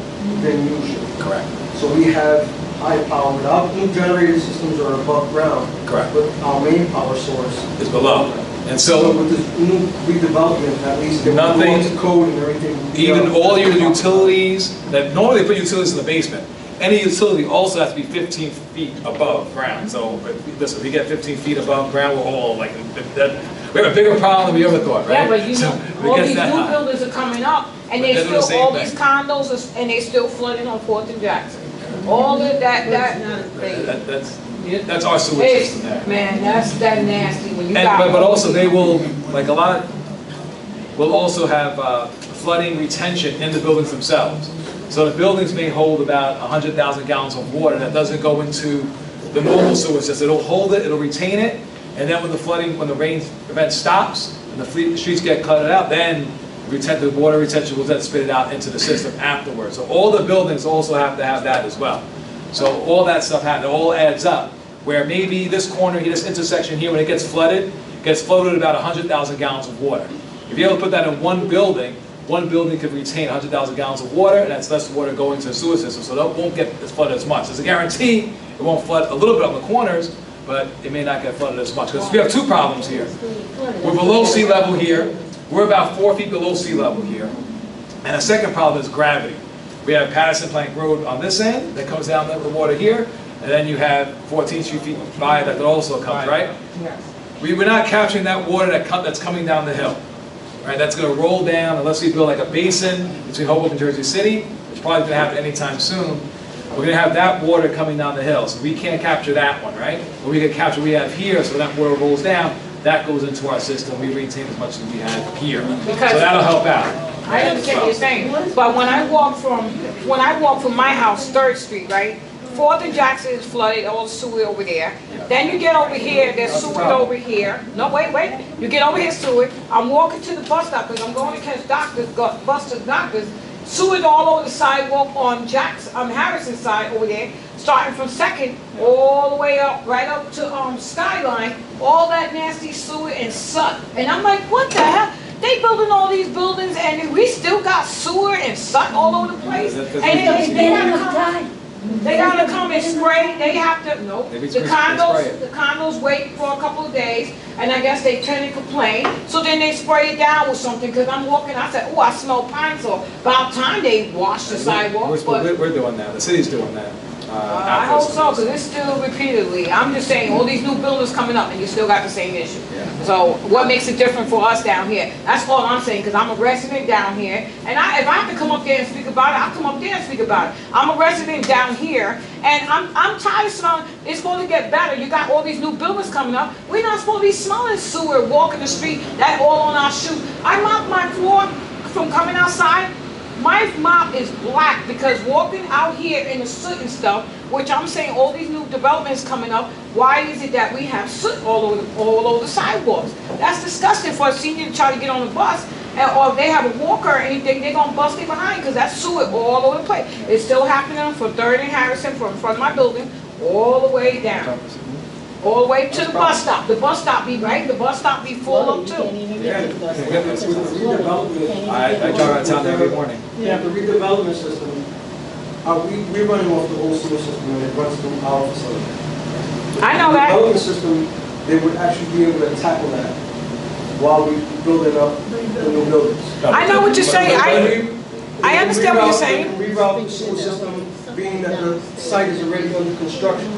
than usual. Correct. So we have high power. Our new generator systems are above ground. Correct. But our main power source is below. And so with this new redevelopment, at least they're nothing, going to code and everything. Even all your utilities, that normally they put utilities in the basement. Any utility also has to be 15 feet above ground. So listen, if we get 15 feet above ground, we're all like, we have a bigger problem than we ever thought, right? Yeah, but you know, all these new buildings are coming up, and they still, all these condos, and they still flooding on 4th and Jackson. All of that's our sewage system there. Man, that's that nasty when you but also they will, like a lot, will also have flooding retention in the buildings themselves. So the buildings may hold about 100,000 gallons of water that doesn't go into the normal sewer system. It'll hold it, it'll retain it, and then when the rain event stops and the streets get cluttered out, then the water retention will then spit it out into the system afterwards. So all the buildings also have to have that as well. So all that stuff happens, it all adds up. Where maybe this corner, this intersection here, when it gets flooded about 100,000 gallons of water. If you're able to put that in one building could retain 100,000 gallons of water, and that's less water going to the sewer system, so that won't get flooded as much. There's a guarantee it won't flood a little bit on the corners, but it may not get flooded as much. Because we have two problems here. We're below sea level here. We're about 4 feet below sea level here. And the second problem is gravity. We have Patterson Plank Road on this end that comes down the water here, and then you have 14 feet by that also comes, right? Yes. We're not capturing that water that's coming down the hill. Right, that's going to roll down unless we build like a basin between Hoboken and Jersey City, which probably going to happen anytime soon. We're going to have that water coming down the hill, so we can't capture that one, right? But we can capture what we have here, so when that water rolls down, that goes into our system. We retain as much as we have here, so that'll help out. I understand what you're saying, but when I walk from my house, 3rd Street, right? 4th and Jackson is flooded, all the sewer over there. Then you get over here, there's sewer over here. No, wait. You get over here, sewer. I'm walking to the bus stop because I'm going to catch doctors. Sewer's all over the sidewalk on Harrison's side over there, starting from 2nd all the way up, right up to Skyline. All that nasty sewer and soot. And I'm like, what the hell? They building all these buildings and we still got sewer and soot all over the place. And they gotta come and spray. They have to. No, the condos wait for a couple of days, and I guess they turn and complain. So then they spray it down with something. Because I'm walking, I said, "Oh, I smell pine sol." About time they wash the sidewalk. We're doing that. The city's doing that. I hope so, because it's still repeatedly. I'm just saying, all these new buildings coming up, and you still got the same issue. Yeah. So what makes it different for us down here? That's all I'm saying, because I'm a resident down here, and if I have to come up there and speak about it, I'll come up there and speak about it. I'm a resident down here, and I'm tired of smelling. It's supposed to get better. You got all these new buildings coming up. We're not supposed to be smelling sewer, walking the street, that all on our shoe. I mop my floor from coming outside. My mop is black because walking out here in the soot and stuff, which I'm saying all these new developments coming up, why is it that we have soot all over the sidewalks? That's disgusting for a senior to try to get on the bus, or if they have a walker or anything, they're going to bust it behind because that's sewer all over the place. It's still happening from 3rd and Harrison, from in front of my building, all the way down. All the way to the bus stop. The bus stop be right. The bus stop be full up too. Yeah, I drive out of town every morning. Yeah, the redevelopment system, we're running off the whole sewer system and it runs through our facility. I know that. The redevelopment system, they would actually be able to tackle that while we building up the new buildings. I know what you're saying. I understand what you're saying. Reroute the sewer system, being that the site is already under construction.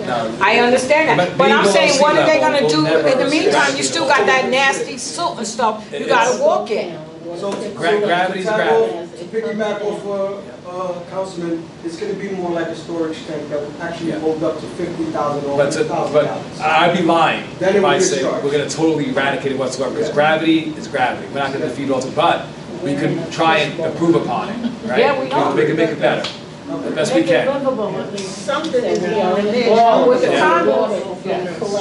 I understand that, but I'm saying, what are they gonna do in the meantime? You still got that nasty soot and stuff you gotta walk in. So gravity's gravity. To piggyback off Councilman, it's going to be more like a storage tank that will actually hold up to 50,000 or 100,000 gallons. I'd be lying if I say charged. we're going to totally eradicate it whatsoever. Because gravity is gravity. We're not going to defeat it all, but we can try and improve upon it, right? Yeah, we know. We can make it better. the best we can. Something is going on there. Well, with the condos,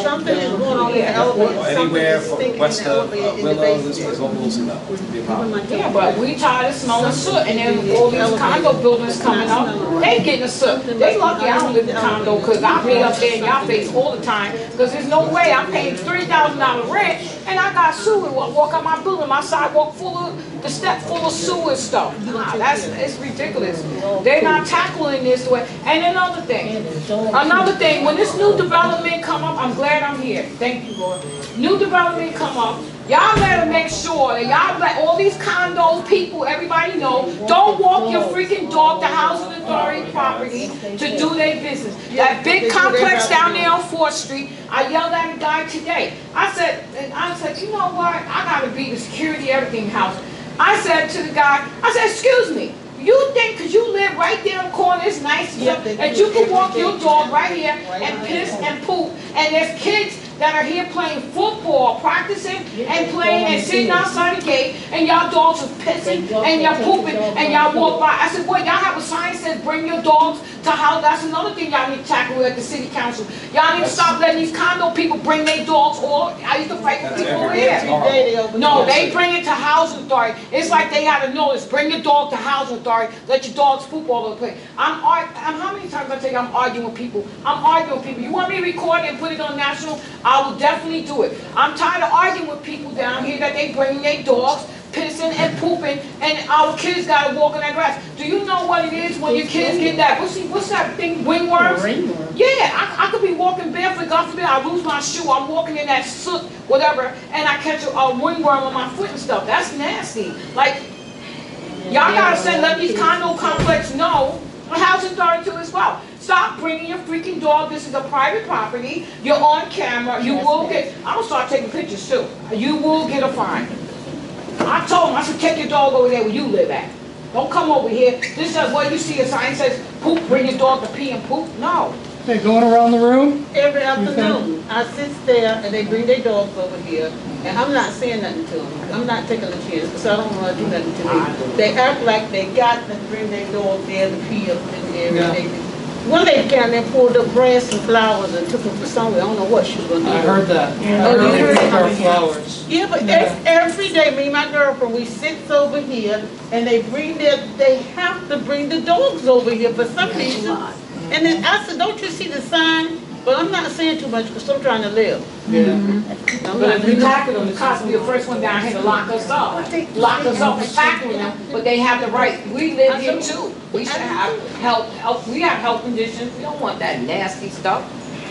Something is going on with the elevator. Anywhere Something from is west stinking of in the elevator in the Willow, this basement. was all Wilson up. Wouldn't be a problem. yeah, but we tired of smelling soot, and then all these condo buildings coming up, they getting the soot. They lucky I don't live in a condo, cause I be up there in y'all face all the time, cause there's no way I'm paying $3,000 rent, and I got sewer, walk out my building, my sidewalk full of, the step full of sewer stuff. Nah, it's ridiculous. They're not tackling this way. And another thing, when this new development come up, I'm glad I'm here. Thank you, Lord. New development come up, y'all better make sure that y'all let all these condo people, everybody know, don't walk your freaking dog to Housing Authority property to do their business. That big complex down there on 4th Street, I yelled at a guy today. I said, you know what? I gotta be the security everything house. I said to the guy, I said, excuse me, you think because you live right there in the corner, it's nice and stuff, that you can walk your dog right here and piss and poop, and there's kids that are here playing football, practicing and playing and sitting outside the gate, and y'all dogs are pissing and y'all pooping and y'all walk by. I said, boy, y'all have a sign that says bring your dogs to house. That's another thing y'all need to tackle at the city council. Y'all need to stop letting these condo people bring their dogs all. I used to fight with people over here. No, they bring it to Housing Authority. It's like they got a notice. Bring your dog to Housing Authority. Let your dogs poop all over the place. How many times I tell you I'm arguing with people? I'm arguing with people. You want me to record and put it on national? I will definitely do it. I'm tired of arguing with people down here that they bring their dogs, pissing and pooping, and our kids gotta walk in that grass. Do you know what it is when your kids get that? What's that thing? Wingworms? Yeah, I could be walking barefoot. God forbid I lose my shoe. I'm walking in that soot, whatever, and I catch a wingworm on my foot and stuff. That's nasty. Like, y'all gotta let these condo complex know. Housing Authority too as well. Stop bringing your freaking dog. This is a private property. You're on camera. You will get, I'm going to start taking pictures too. You will get a fine. I told him, I said, take your dog over there where you live at. Don't come over here. This is where you see a sign that says, poop, bring your dog to pee and poop. No. Okay, going around the room? Every afternoon, I sit there and they bring their dogs over here, and I'm not saying nothing to them. I'm not taking a chance because I don't want to do nothing to me. They act like they got to bring their dog there to pee up in the area. One lady came there, pulled up grass and flowers and took them for somewhere. I don't know what she was going to do. I heard that. Oh, you heard that? Flowers. Yeah, but every day, me and my girlfriend, we sit over here and they have to bring the dogs over here for some reason. And then I said, don't you see the sign? But I'm not saying too much because I'm trying to live. Yeah. But if we tackle them, the cops will be the first one down here to lock us up. Lock us up for tackling them, but they have the right. We live here too. We should have help. We have health conditions. We don't want that nasty stuff.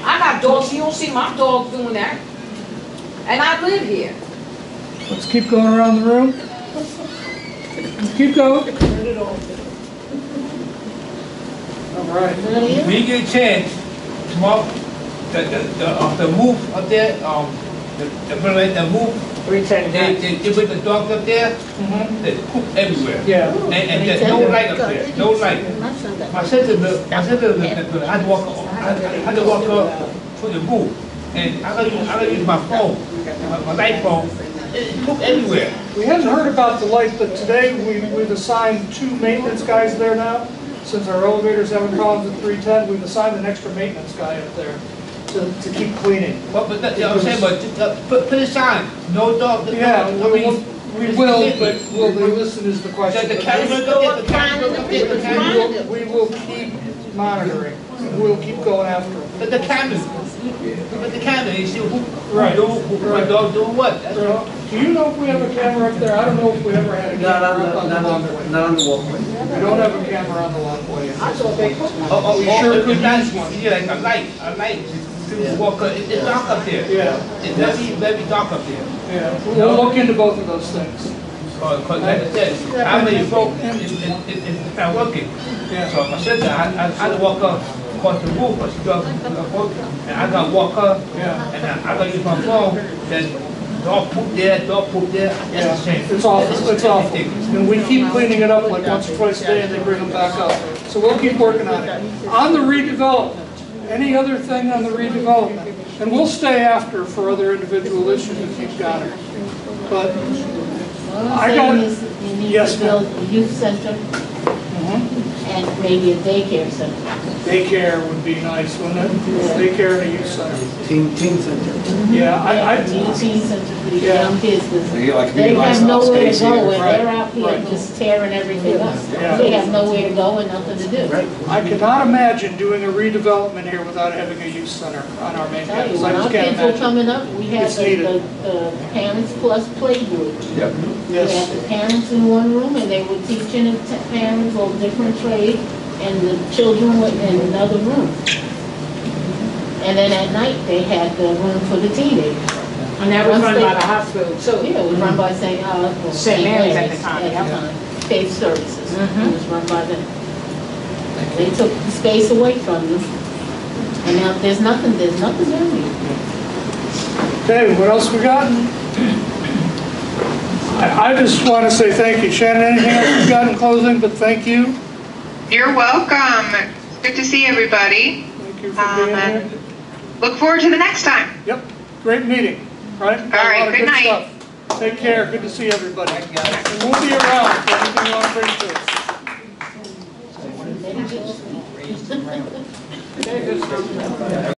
I got dogs. You don't see my dogs doing that. And I live here. Let's keep going around the room. Let's keep going. All right. We get a chance tomorrow. The move up there, the move. They put the dogs up there. They poop everywhere. Yeah. And there's no light up there. No light. My sister lived I had to walk up to the move, and I gotta use my phone, my light phone. It poop everywhere. We hadn't heard about the light, but today we've assigned 2 maintenance guys there now. Since our elevator's having problems at 310, we've assigned an extra maintenance guy up there to keep cleaning. But I'm saying, put a sign, no dog. Yeah, we will, but will they listen is the question. The camera go there, We will keep monitoring. We'll keep going after them. But the camera, you see my dog doing what? Do you know if we have a camera up there? I don't know if we ever had a camera up on the walkway. Not on the walkway. We don't have a camera on the walkway. We sure could use one. Yeah, like a light. It's dark up there. Yeah. It's very dark up there. Yeah. We'll look into both of those things. Because like I said, how many folk, it's not working. Yeah. So my sister, I had to walk up across the roof, but she does work, and I got to walk up, and I got to use my phone, then dog poop there, that's a shame. It's awful, it's awful. And we keep cleaning it up like once or twice a day and they bring them back up. So we'll keep working on it. On the redevelopment, any other thing on the redevelopment? And we'll stay after for other individual issues if you've got it. But I got it. You need to build a youth center. and maybe a daycare center. Daycare would be nice, wouldn't it? Daycare and a youth center. Teen center. Yeah, I New teen center for the Yeah. young kids, 'cause They get like they community have lifestyle nowhere to space go, here. and Right, they're out here right. just tearing everything up. Yeah. They have nowhere to go and nothing to do. Right. I cannot imagine doing a redevelopment here without having a youth center on our main Tell you, campus. I when our just can't kids were imagine. coming up, we had It's needed. the Parents Plus Play Group. Yep. We had Yes. the parents in one room, and they were teaching the parents all different trades, and the children were in another room. And then at night, they had the room for the teenagers. And that was Once run they- by the hospital too. Yeah, it was run by St. St. Mary's at the time, At yeah. the time, Faith Services. Mhm. It was run by them. They took the space away from them, and now there's nothing down here. Okay, what else we got? I just want to say thank you. Shannon, anything else you got in closing, but thank you. You're welcome. Good to see everybody. Thank you for being here. And look forward to the next time. Yep, great meeting, right? Got a All right, lot of good night. stuff. Take care, good to see everybody. And we'll be around for anything you want to bring to us. They didn't get to speak.